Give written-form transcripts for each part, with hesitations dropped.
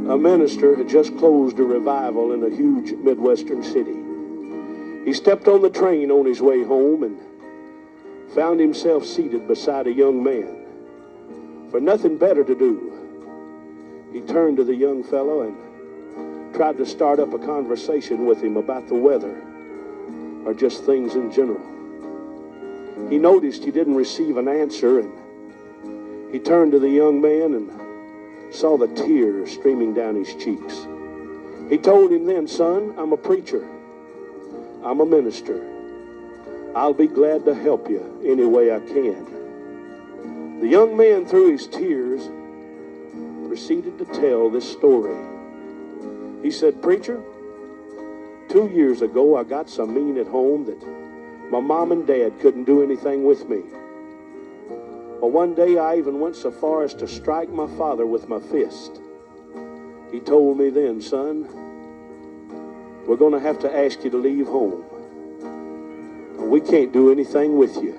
A minister had just closed a revival in a huge Midwestern city. He stepped on the train on his way home and found himself seated beside a young man. For nothing better to do, he turned to the young fellow and tried to start up a conversation with him about the weather or just things in general. He noticed he didn't receive an answer, and he turned to the young man and saw the tears streaming down his cheeks. He told him then, "Son, I'm a preacher. I'm a minister. I'll be glad to help you any way I can." The young man, through his tears, proceeded to tell this story. He said, "Preacher, 2 years ago I got so mean at home that my mom and dad couldn't do anything with me. But one day I even went so far as to strike my father with my fist. He told me then, 'Son, we're going to have to ask you to leave home. We can't do anything with you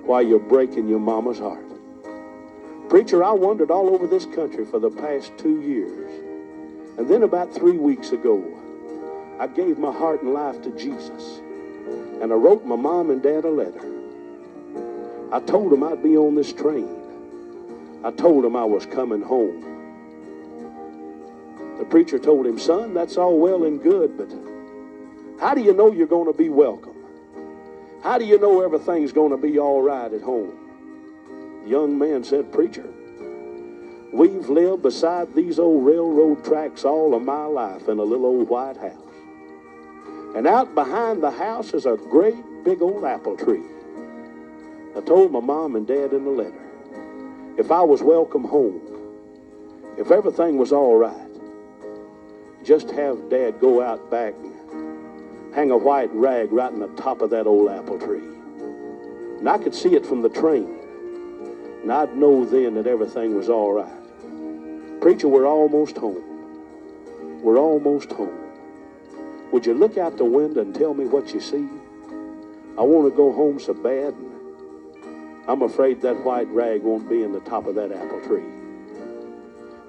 while you're breaking your mama's heart.' Preacher, I wandered all over this country for the past 2 years. And then about 3 weeks ago, I gave my heart and life to Jesus. And I wrote my mom and dad a letter. I told them I'd be on this train. I told them I was coming home." The preacher told him, "Son, that's all well and good, but how do you know you're going to be welcome? How do you know everything's going to be all right at home?" The young man said, "Preacher, we've lived beside these old railroad tracks all of my life in a little old white house. And out behind the house is a great big old apple tree. I told my mom and dad in the letter, if I was welcome home, if everything was all right, just have Dad go out back and hang a white rag right on the top of that old apple tree. And I could see it from the train. And I'd know then that everything was all right. Preacher, we're almost home. We're almost home. Would you look out the window and tell me what you see? I want to go home so bad, and I'm afraid that white rag won't be in the top of that apple tree."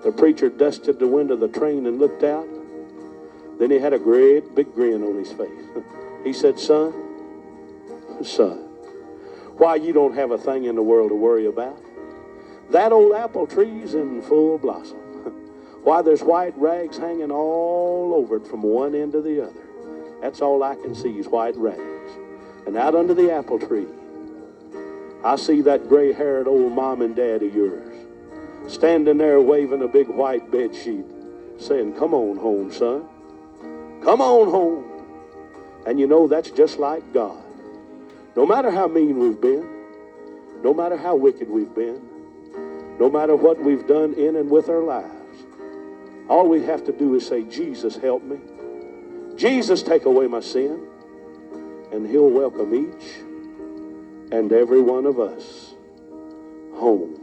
The preacher dusted the window of the train and looked out. Then he had a great big grin on his face. He said, son, why, you don't have a thing in the world to worry about. That old apple tree's in full blossom. Why, there's white rags hanging all over it from one end to the other. That's all I can see is white rags. And out under the apple tree, I see that gray-haired old mom and dad of yours standing there waving a big white bed sheet, saying, come on home, son. Come on home. And you know, that's just like God. No matter how mean we've been, no matter how wicked we've been, no matter what we've done in and with our lives, all we have to do is say, Jesus, help me. Jesus, take away my sin. And he'll welcome each and every one of us home.